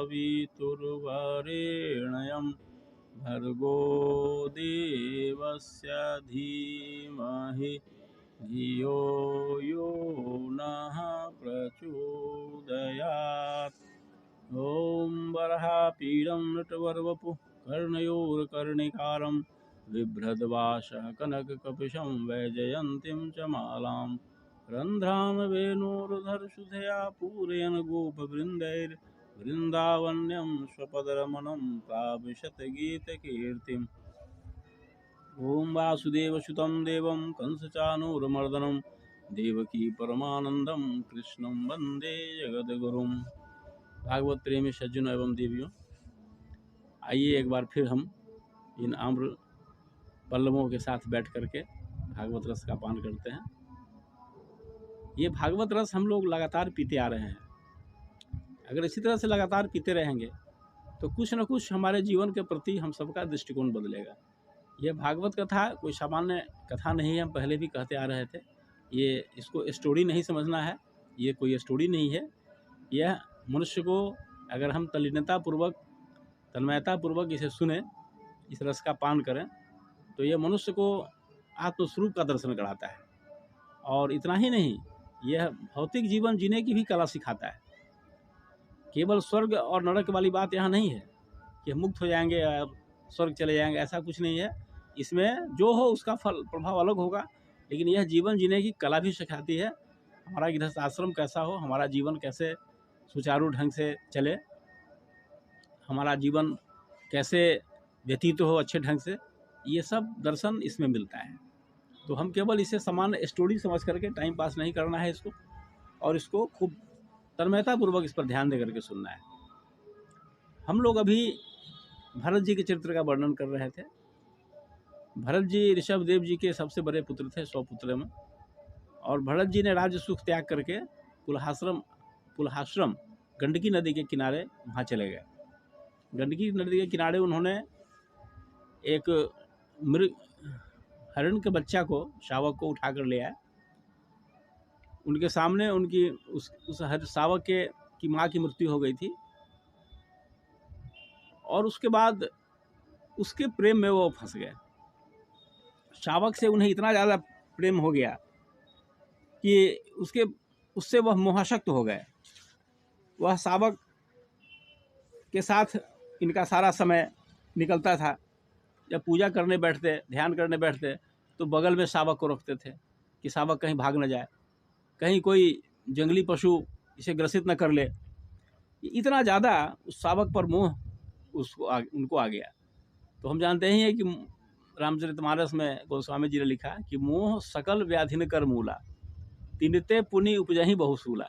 सवितुर्वरेण्यं भर्गो देवस्य धीमहि धियो यो नः प्रचोदयात्। ॐ वराहपीडं नटवरवपुः कर्णयोर्कर्णिकारं बिभ्रद्वासः कनककपिशं वैजयन्तीं च मालां रन्ध्रां वेणोर्धरसुधया पूरयन् गोपवृन्दैर्वृन्दावन्यं स्वपदरमणं प्राविशत गीतकीर्तिम्। ॐ वासुदेवसुतं देवं कंसचाणूरमर्दनं देवकी परमानंदं कृष्णं वंदे जगद्गुरुम्। भागवत प्रेमी सज्जनों एवं देवियों, आइए एक बार फिर हम इन आम्र पल्लवों के साथ बैठ करके भागवत रस का पान करते हैं। ये भागवत रस हम लोग लगातार पीते आ रहे हैं। अगर इसी तरह से लगातार पीते रहेंगे तो कुछ न कुछ हमारे जीवन के प्रति हम सबका दृष्टिकोण बदलेगा। यह भागवत कथा कोई सामान्य कथा नहीं है, हम पहले भी कहते आ रहे थे। ये इसको स्टोरी नहीं समझना है, ये कोई स्टोरी नहीं है। यह मनुष्य को अगर हम तन्मयतापूर्वक इसे सुने, इस रस का पान करें, तो यह मनुष्य को आत्मस्वरूप का दर्शन कराता है। और इतना ही नहीं, यह भौतिक जीवन जीने की भी कला सिखाता है। केवल स्वर्ग और नरक वाली बात यहाँ नहीं है कि हम मुक्त हो जाएंगे और स्वर्ग चले जाएंगे, ऐसा कुछ नहीं है। इसमें जो हो उसका फल प्रभाव अलग होगा, लेकिन यह जीवन जीने की कला भी सिखाती है। हमारा गृहस्थ आश्रम कैसा हो, हमारा जीवन कैसे सुचारू ढंग से चले, हमारा जीवन कैसे व्यतीत हो अच्छे ढंग से, ये सब दर्शन इसमें मिलता है। तो हम केवल इसे सामान्य स्टोरी समझ करके टाइम पास नहीं करना है इसको, और इसको खूब तन्मयतापूर्वक इस पर ध्यान दे करके सुनना है। हम लोग अभी भरत जी के चरित्र का वर्णन कर रहे थे। भरत जी ऋषभदेव जी के सबसे बड़े पुत्र थे 100 पुत्र में, और भरत जी ने राज्य सुख त्याग करके पुलहाश्रम गंडकी नदी के किनारे वहाँ चले गए। गंडकी नदी के किनारे उन्होंने एक हरिण के बच्चा को, शावक को उठा कर ले आए। उनके सामने उनकी उस शावक की माँ की मृत्यु हो गई थी, और उसके बाद उसके प्रेम में वो फंस गए। शावक से उन्हें इतना ज़्यादा प्रेम हो गया कि उससे वह मोहाशक्त हो गए। वह शावक के साथ इनका सारा समय निकलता था। जब पूजा करने बैठते, ध्यान करने बैठते, तो बगल में शावक को रखते थे कि शावक कहीं भाग न जाए, कहीं कोई जंगली पशु इसे ग्रसित न कर ले। इतना ज़्यादा उस शावक पर मोह उनको आ गया। तो हम जानते ही हैं कि रामचरितमानस में गोस्वामी जी ने लिखा कि मोह सकल व्याधिन कर मूला, तिनते पुनि उपजहि बहुसूला।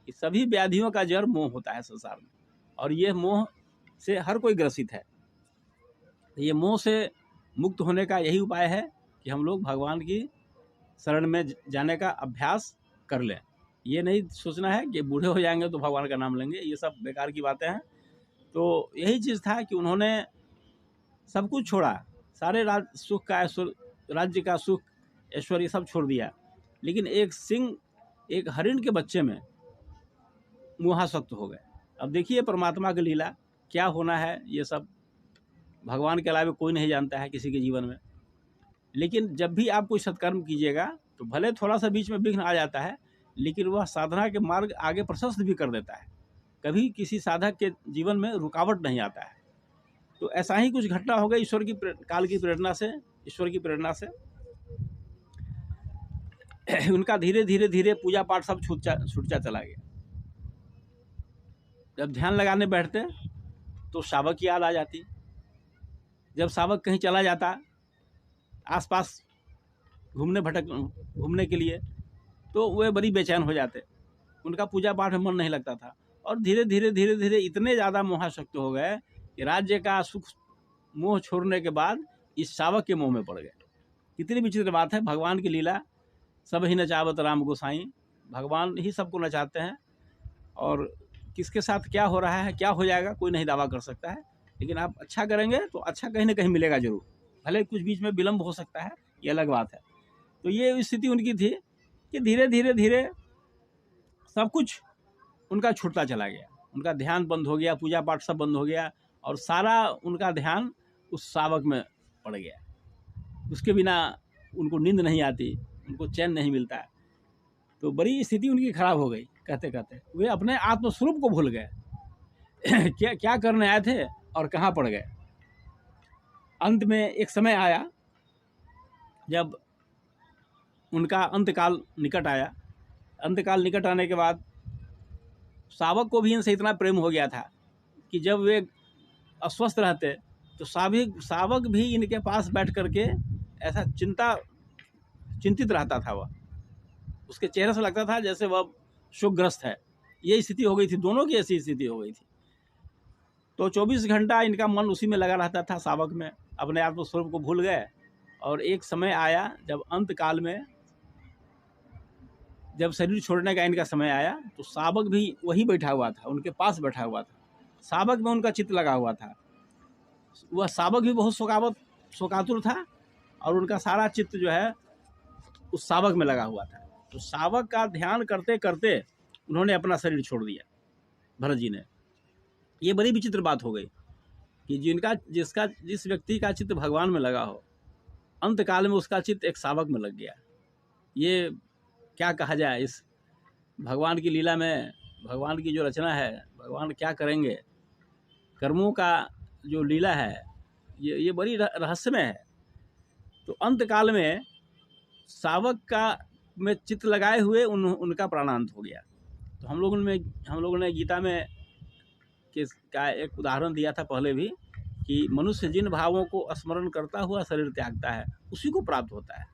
इस सभी व्याधियों का जड़ मोह होता है संसार में, और ये मोह से हर कोई ग्रसित है। ये मोह से मुक्त होने का यही उपाय है कि हम लोग भगवान की शरण में जाने का अभ्यास कर लें। ये नहीं सोचना है कि बूढ़े हो जाएंगे तो भगवान का नाम लेंगे, ये सब बेकार की बातें हैं। तो यही चीज़ था कि उन्होंने सब कुछ छोड़ा, सारे सुख का राज्य का सुख ऐश्वर्य सब छोड़ दिया, लेकिन एक हरिण के बच्चे में मोहासक्त हो गए। अब देखिए परमात्मा की लीला क्या होना है, ये सब भगवान के अलावा कोई नहीं जानता है किसी के जीवन में। लेकिन जब भी आप कोई सत्कर्म कीजिएगा तो भले थोड़ा सा बीच में विघ्न आ जाता है, लेकिन वह साधना के मार्ग आगे प्रशस्त भी कर देता है। कभी किसी साधक के जीवन में रुकावट नहीं आता है। तो ऐसा ही कुछ घटना हो गई ईश्वर की काल की प्रेरणा से, ईश्वर की प्रेरणा से उनका धीरे धीरे पूजा पाठ सब छूटता चला गया। जब ध्यान लगाने बैठते तो शावक की याद आ जाती। जब शावक कहीं चला जाता आसपास घूमने के लिए, तो वे बड़ी बेचैन हो जाते। उनका पूजा पाठ में मन नहीं लगता था, और धीरे धीरे इतने ज़्यादा मोहासक्त हो गए कि राज्य का सुख मोह छोड़ने के बाद इस शावक के मोह में पड़ गए। कितनी विचित्र बात है। भगवान की लीला, सब ही नचावत राम गोसाई। भगवान ही सबको नचाते हैं, और किसके साथ क्या हो रहा है, क्या हो जाएगा, कोई नहीं दावा कर सकता है। लेकिन आप अच्छा करेंगे तो अच्छा कहीं ना कहीं मिलेगा जरूर, भले कुछ बीच में विलम्ब हो सकता है, ये अलग बात है। तो ये स्थिति उनकी थी कि धीरे धीरे सब कुछ उनका छूटता चला गया। उनका ध्यान बंद हो गया, पूजा पाठ सब बंद हो गया और सारा उनका ध्यान उस शावक में पड़ गया। उसके बिना उनको नींद नहीं आती, उनको चैन नहीं मिलता। तो बड़ी स्थिति उनकी खराब हो गई। कहते कहते वे अपने आत्मस्वरूप को भूल गए क्या क्या करने आए थे और कहाँ पड़ गए। अंत में एक समय आया जब उनका अंतकाल निकट आया। अंतकाल निकट आने के बाद शावक को भी इनसे इतना प्रेम हो गया था कि जब वे अस्वस्थ रहते तो शावक भी इनके पास बैठ करके ऐसा चिंतित रहता था। वह उसके चेहरे से लगता था जैसे वह शोकग्रस्त है। ये स्थिति हो गई थी, दोनों की ऐसी स्थिति हो गई थी। तो 24 घंटा इनका मन उसी में लगा रहता था, शावक में। अपने आत्मस्वरूप को भूल गए। और एक समय आया जब अंत काल में, जब शरीर छोड़ने का इनका समय आया, तो शावक भी वही बैठा हुआ था, उनके पास बैठा हुआ था। शावक में उनका चित्त लगा हुआ था। वह शावक भी बहुत शोकातुर था और उनका सारा चित्त जो है उस शावक में लगा हुआ था। तो शावक का ध्यान करते करते उन्होंने अपना शरीर छोड़ दिया, भरत जी ने। ये बड़ी विचित्र बात हो गई कि जिस व्यक्ति का चित्त भगवान में लगा हो, अंत काल में उसका चित्त एक शावक में लग गया। ये क्या कहा जाए इस भगवान की लीला में। भगवान की जो रचना है, भगवान क्या करेंगे, कर्मों का जो लीला है, ये बड़ी रहस्यमय है। तो अंत काल में शावक का में चित्त लगाए हुए उनका प्राणांत हो गया। तो हम लोगों ने गीता में का एक उदाहरण दिया था पहले भी कि मनुष्य जिन भावों को स्मरण करता हुआ शरीर त्यागता है उसी को प्राप्त होता है।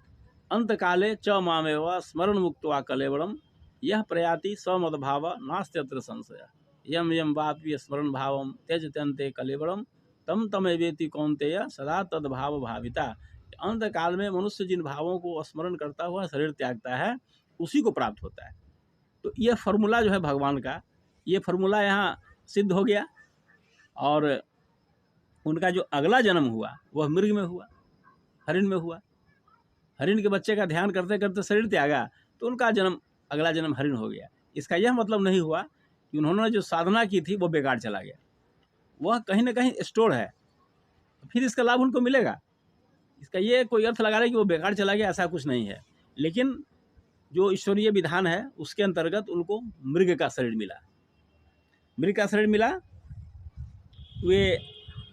अंत काले च मामेव स्मरण मुक्त्वा कलेवरम यह प्रयाति स्वमद्भाव नास्त्यत्र संशय यम यम वापि स्मरण भावम त्यजत्यन्ते कलेवरम तम तमेवेति कौन्तेय सदा तद्भाव भाविता। अंत काल में मनुष्य जिन भावों को स्मरण करता हुआ शरीर त्यागता है उसी को प्राप्त होता है। तो यह फॉर्मूला जो है भगवान का, ये फॉर्मूला यहाँ सिद्ध हो गया। और उनका जो अगला जन्म हुआ वह मृग में हुआ, हरिण में हुआ। हरिण के बच्चे का ध्यान करते करते शरीर त्यागा तो उनका अगला जन्म हरिण हो गया। इसका यह मतलब नहीं हुआ कि उन्होंने जो साधना की थी वो बेकार चला गया। वह कहीं ना कहीं स्टोर है, फिर इसका लाभ उनको मिलेगा। इसका ये कोई अर्थ लगा रहा है कि वो बेकार चला गया, ऐसा कुछ नहीं है। लेकिन जो ईश्वरीय विधान है उसके अंतर्गत उनको मृग का शरीर मिला। मृग का शरीर मिला। वे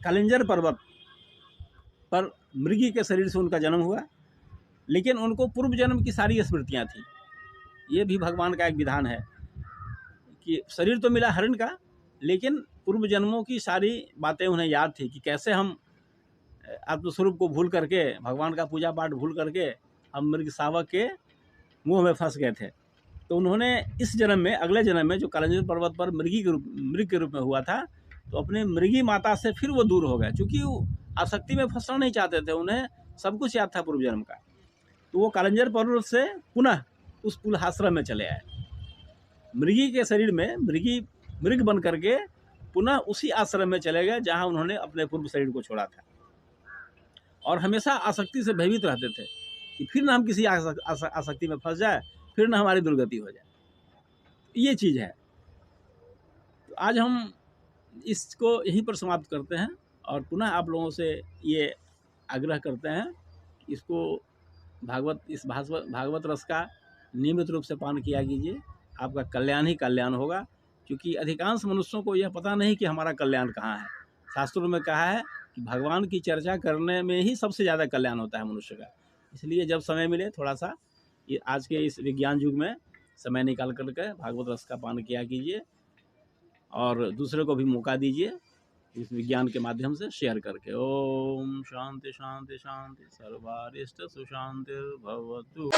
कालिंजर पर्वत पर मृगी के शरीर से उनका जन्म हुआ। लेकिन उनको पूर्व जन्म की सारी स्मृतियाँ थी। ये भी भगवान का एक विधान है कि शरीर तो मिला हरिण का, लेकिन पूर्व जन्मों की सारी बातें उन्हें याद थी कि कैसे हम आत्मस्वरूप को भूल करके, भगवान का पूजा पाठ भूल करके हम मृग शावक के मुंह में फंस गए थे। तो उन्होंने इस जन्म में, अगले जन्म में जो कालिंजर पर्वत पर मृग के रूप में हुआ था, तो अपने मृगी माता से फिर वो दूर हो गए। चूँकि वो आसक्ति में फंसना नहीं चाहते थे, उन्हें सब कुछ याद था पूर्व जन्म का। तो वो कालिंजर पर्वत से पुनः उस पुलहाश्रम में चले आए। मृगी के शरीर में मृग बन करके पुनः उसी आश्रम में चले गए जहाँ उन्होंने अपने पूर्व शरीर को छोड़ा था। और हमेशा आसक्ति से भयभीत रहते थे कि फिर ना हम किसी आसक्ति में फंस जाए, फिर ना हमारी दुर्गति हो जाए। ये चीज़ है। तो आज हम इसको यहीं पर समाप्त करते हैं और पुनः आप लोगों से ये आग्रह करते हैं कि इसको भागवत रस का नियमित रूप से पान किया कीजिए। आपका कल्याण ही कल्याण होगा, क्योंकि अधिकांश मनुष्यों को यह पता नहीं कि हमारा कल्याण कहाँ है। शास्त्रों में कहा है कि भगवान की चर्चा करने में ही सबसे ज़्यादा कल्याण होता है मनुष्य का। इसलिए जब समय मिले थोड़ा सा ये आज के इस विज्ञान युग में समय निकाल करके भागवत रस का पान किया कीजिए और दूसरे को भी मौका दीजिए इस विज्ञान के माध्यम से शेयर करके। ओम शांति शांति शांति सर्वारिष्ट सुशांतिर्भवतु।